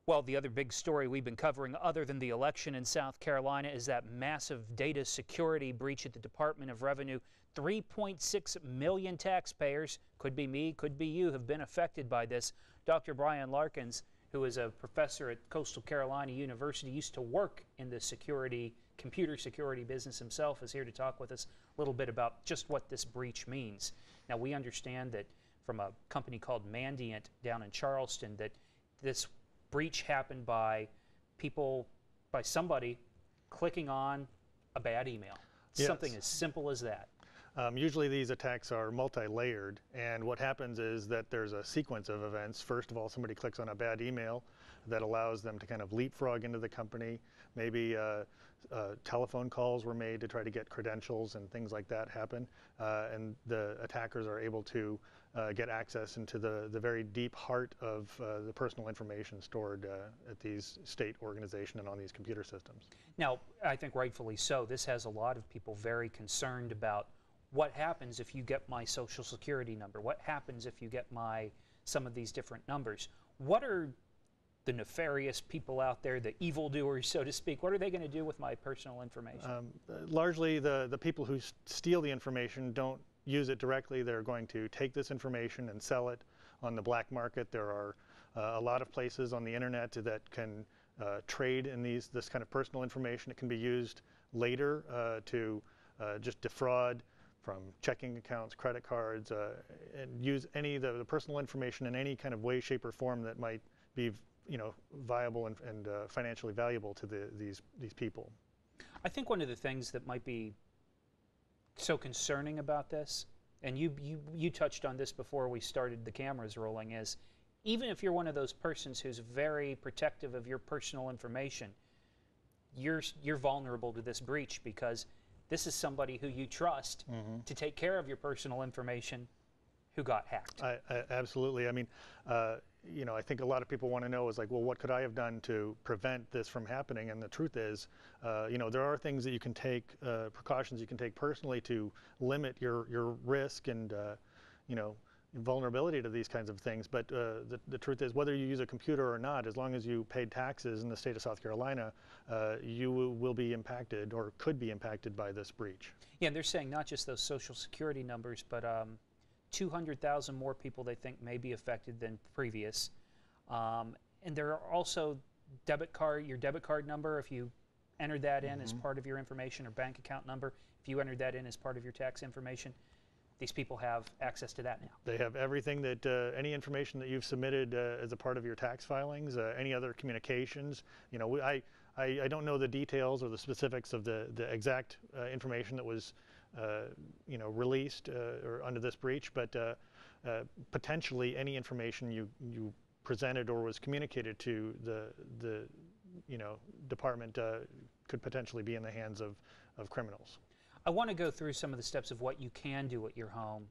Well, the other big story we've been covering other than the election in South Carolina is that massive data security breach at the Department of Revenue. 3.6 million taxpayers, could be me, could be you, have been affected by this. Dr. Brian Larkins, who is a professor at Coastal Carolina University, used to work in the computer security business himself, is here to talk with us a little bit about just what this breach means. Now, we understand that from a company called Mandiant down in Charleston that this breach happened by somebody clicking on a bad email. Yes. Something as simple as that. Usually these attacks are multi-layered, and what happens is that there's a sequence of events. First of all, somebody clicks on a bad email that allows them to kind of leapfrog into the company. Maybe telephone calls were made to try to get credentials and things like that happen, and the attackers are able to get access into the very deep heart of the personal information stored at these state organizations and on these computer systems. Now, I think rightfully so, this has a lot of people very concerned about what happens if you get my social security number? What happens if you get some of these different numbers? What are the nefarious people out there, the evildoers, so to speak, what are they going to do with my personal information? Largely, the people who steal the information don't use it directly. They're going to take this information and sell it on the black market. There are a lot of places on the internet that can trade in this kind of personal information. It can be used later to just defraud from checking accounts, credit cards, and use any of the personal information in any kind of way, shape, or form that might be, viable and financially valuable to these people. I think one of the things that might be so concerning about this, and you touched on this before we started the cameras rolling, is even if you're one of those persons who's very protective of your personal information, you're vulnerable to this breach because this is somebody who you trust to take care of your personal information who got hacked. Absolutely. I mean, I think a lot of people want to know is like, well, what could I have done to prevent this from happening? And the truth is, there are things that you can take, precautions you can take personally to limit your risk and, vulnerability to these kinds of things. But the truth is, whether you use a computer or not, as long as you paid taxes in the state of South Carolina, you will be impacted or could be impacted by this breach. Yeah, and they're saying not just those social security numbers, but 200,000 more people they think may be affected than previous. And there are also your debit card number, if you entered that in as part of your information, or bank account number, if you entered that in as part of your tax information. These people have access to that now. They have everything that, any information that you've submitted as a part of your tax filings, any other communications. I don't know the details or the specifics of the exact information that was, released or under this breach, but potentially any information you presented or was communicated to the department could potentially be in the hands of criminals. I want to go through some of the steps of what you can do at your home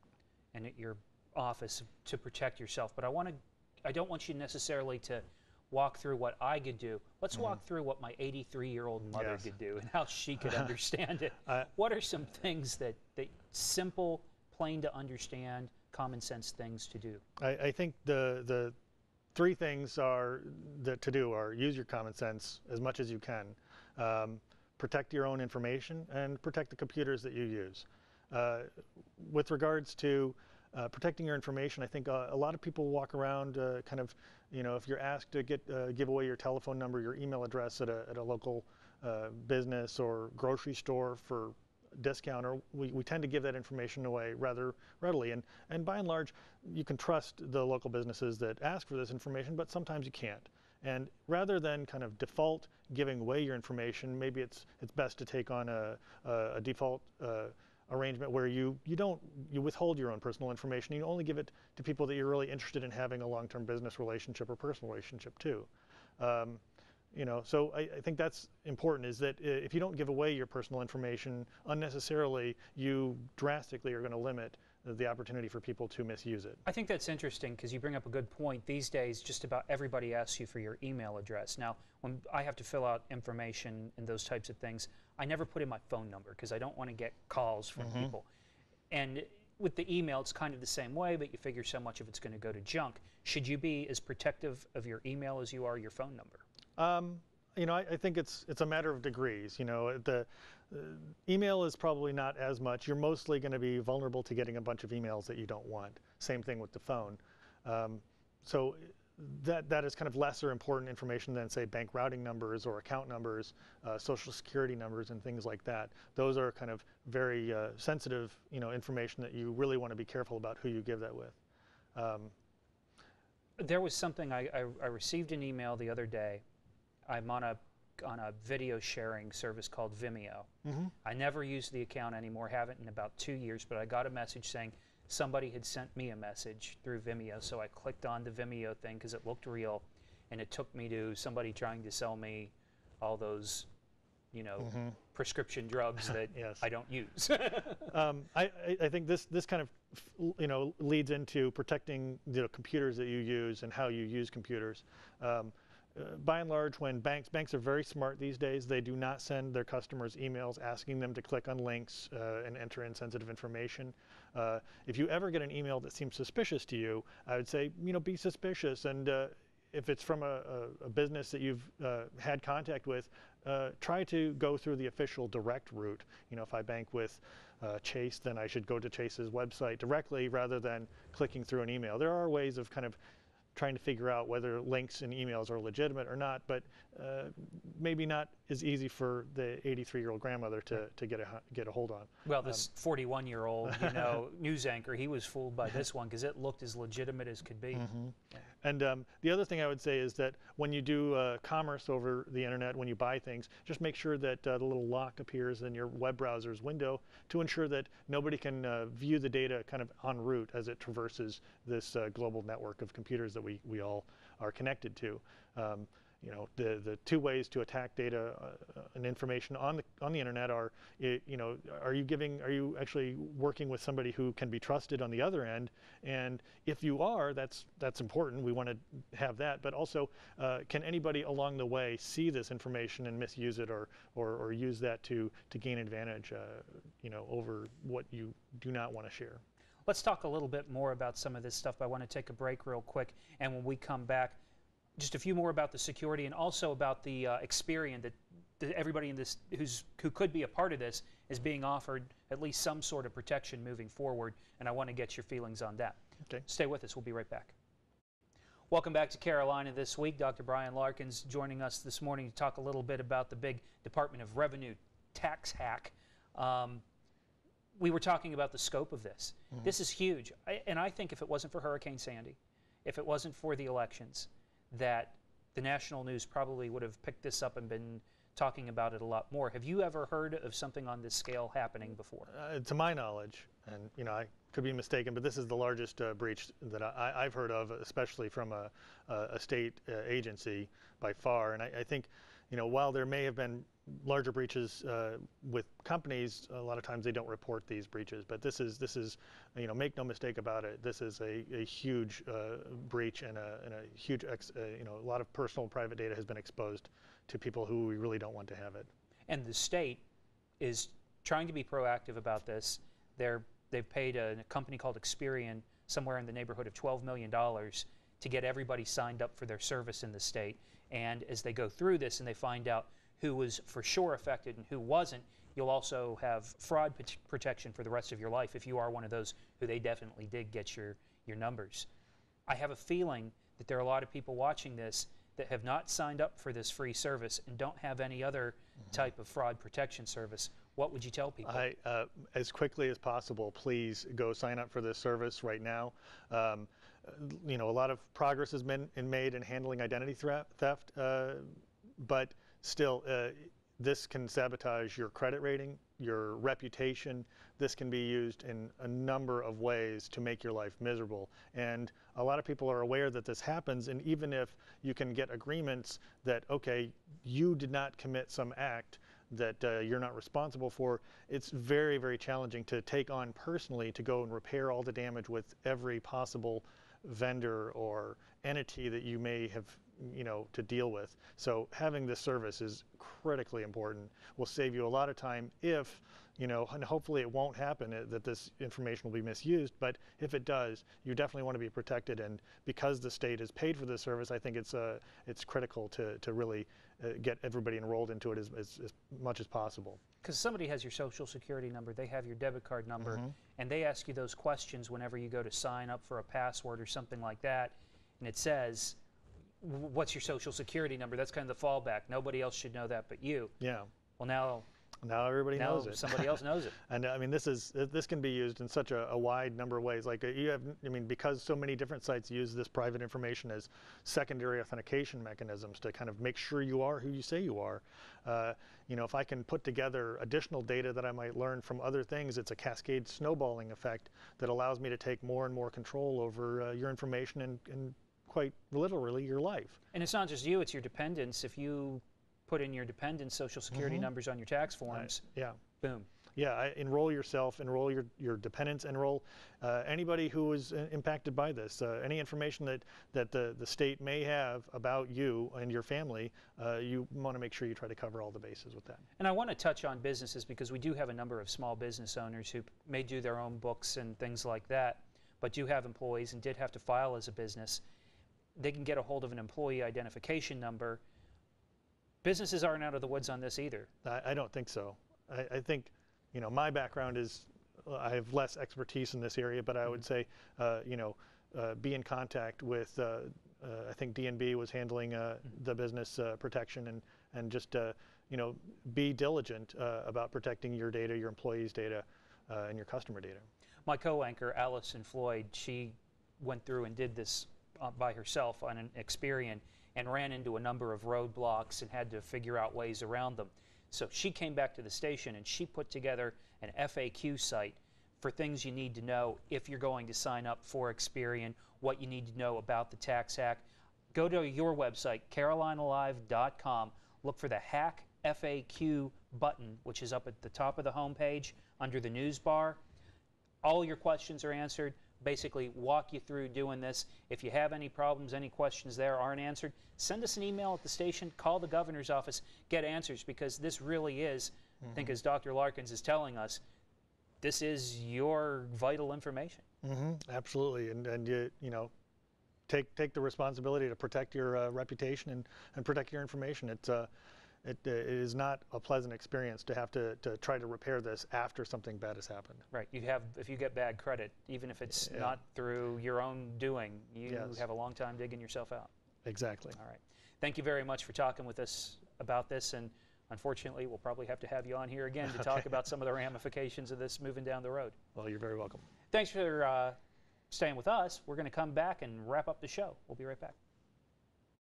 and at your office to protect yourself, but I don't want you necessarily to walk through what I could do. Let's walk through what my 83-year-old mother could do and how she could understand it. What are some things that simple, plain to understand, common sense things to do? I think the three things to do are use your common sense as much as you can. Protect your own information and protect the computers that you use. With regards to protecting your information, I think a lot of people walk around if you're asked to give away your telephone number, your email address at a local business or grocery store for discount, or we tend to give that information away rather readily. And by and large, you can trust the local businesses that ask for this information, but sometimes you can't. And rather than kind of default giving away your information, maybe it's best to take on a default arrangement where you withhold your own personal information. You only give it to people that you're really interested in having a long-term business relationship or personal relationship to. So I think that's important, is that if you don't give away your personal information unnecessarily, you drastically are going to limit the opportunity for people to misuse it. I think that's interesting because you bring up a good point. These days, just about everybody asks you for your email address. Now, when I have to fill out information and those types of things, I never put in my phone number because I don't want to get calls from people. And with the email, it's kind of the same way, but you figure so much of it's going to go to junk. Should you be as protective of your email as you are your phone number? I think it's a matter of degrees. The email is probably not as much. You're mostly going to be vulnerable to getting a bunch of emails that you don't want. Same thing with the phone. So that is kind of lesser important information than, say, bank routing numbers or account numbers, social security numbers, and things like that. Those are kind of very sensitive, information that you really want to be careful about who you give that with. There was something I received an email the other day. I'm on a video sharing service called Vimeo. Mm-hmm. I never use the account anymore, haven't in about 2 years, but I got a message saying somebody had sent me a message through Vimeo, so I clicked on the Vimeo thing because it looked real, and it took me to somebody trying to sell me all those, mm-hmm. prescription drugs that yes. I don't use. I think this kind of leads into protecting the computers that you use and how you use computers. By and large, when banks are very smart these days, they do not send their customers emails asking them to click on links and enter in sensitive information. If you ever get an email that seems suspicious to you, I would say, be suspicious. And if it's from a business that you've had contact with, try to go through the official direct route. If I bank with Chase, then I should go to Chase's website directly rather than clicking through an email. There are ways of kind of trying to figure out whether links and emails are legitimate or not, but maybe not as easy for the 83-year-old grandmother to get a hold on. Well, this 41-year-old, news anchor, he was fooled by this one because it looked as legitimate as could be. Mm-hmm. And the other thing I would say is that when you do commerce over the internet, when you buy things, just make sure that the little lock appears in your web browser's window to ensure that nobody can view the data kind of en route as it traverses this global network of computers that we all are connected to. The two ways to attack data and information on the internet are, are you actually working with somebody who can be trusted on the other end? And if you are, that's important. We want to have that. But also, can anybody along the way see this information and misuse it or use that to gain advantage, over what you do not want to share? Let's talk a little bit more about some of this stuff. I want to take a break real quick, and when we come back, just a few more about the security and also about the Experian that everybody in this who could be a part of this is being offered at least some sort of protection moving forward, and I want to get your feelings on that. Okay. Stay with us. We'll be right back. Welcome back to Carolina This Week. Dr. Brian Larkins joining us this morning to talk a little bit about the big Department of Revenue tax hack. We were talking about the scope of this. Mm-hmm. This is huge, and I think if it wasn't for Hurricane Sandy, if it wasn't for the elections, that the national news probably would have picked this up and been talking about it a lot more. Have you ever heard of something on this scale happening before? To my knowledge, and I could be mistaken, but this is the largest breach that I've heard of, especially from a state agency by far. And I think, while there may have been larger breaches with companies, a lot of times they don't report these breaches. But this is, make no mistake about it. This is a huge breach and a huge, a lot of personal private data has been exposed to people who we really don't want to have it. And the state is trying to be proactive about this. They've paid a company called Experian somewhere in the neighborhood of $12 million to get everybody signed up for their service in the state. And as they go through this and they find out who was for sure affected and who wasn't, you'll also have fraud protection for the rest of your life if you are one of those who they definitely did get your numbers. I have a feeling that there are a lot of people watching this that have not signed up for this free service and don't have any other type of fraud protection service. What would you tell people? As quickly as possible, please go sign up for this service right now. A lot of progress has been made in handling identity theft, but still, this can sabotage your credit rating, your reputation. This can be used in a number of ways to make your life miserable. And a lot of people are aware that this happens, and even if you can get agreements that, okay, you did not commit some act that you're not responsible for, it's very, very challenging to take on personally to go and repair all the damage with every possible vendor or entity that you may have to deal with. So having this service is critically important. Will save you a lot of time if, and hopefully it won't happen that this information will be misused, but if it does, you definitely want to be protected. And because the state has paid for this service, I think it's critical to really get everybody enrolled into it as much as possible. Because somebody has your social security number, they have your debit card number, and they ask you those questions whenever you go to sign up for a password or something like that, and it says, what's your social security number? That's kind of the fallback. Nobody else should know that but you. Yeah. Well, now everybody knows it. Somebody else knows it. And I mean, this can be used in such a wide number of ways. Like because so many different sites use this private information as secondary authentication mechanisms to kind of make sure you are who you say you are. If I can put together additional data that I might learn from other things, it's a cascade snowballing effect that allows me to take more and more control over your information and quite literally your life. And it's not just you, it's your dependents. If you put in your dependents' social security numbers on your tax forms, boom. Yeah, enroll yourself, enroll your dependents, enroll anybody who is impacted by this. Any information that the state may have about you and your family, you want to make sure you try to cover all the bases with that. And I want to touch on businesses because we do have a number of small business owners who may do their own books and things like that, but do have employees and did have to file as a business. They can get a hold of an employee identification number. Businesses aren't out of the woods on this either. I don't think so. I think, my background is, I have less expertise in this area, but I would say, be in contact with, I think DNB was handling the business protection and just, be diligent about protecting your data, your employees' data, and your customer data. My co-anchor, Allison Floyd, she went through and did this by herself on an Experian and ran into a number of roadblocks and had to figure out ways around them. So she came back to the station and she put together an FAQ site for things you need to know if you're going to sign up for Experian, what you need to know about the tax hack. Go to your website, carolinalive.com, look for the Hack FAQ button, which is up at the top of the homepage under the news bar. All your questions are answered. Basically walk you through doing this. If you have any problems, any questions there aren't answered, send us an email at the station, call the governor's office, get answers, because this really is, I think as Dr. Larkins is telling us, this is your vital information. Absolutely, and you take the responsibility to protect your reputation and protect your information. It is not a pleasant experience to have to try to repair this after something bad has happened. Right. If you get bad credit, even if it's not through your own doing, you have a long time digging yourself out. Exactly. All right. Thank you very much for talking with us about this, and unfortunately, we'll probably have to have you on here again to talk about some of the ramifications of this moving down the road. Well, you're very welcome. Thanks for staying with us. We're going to come back and wrap up the show. We'll be right back.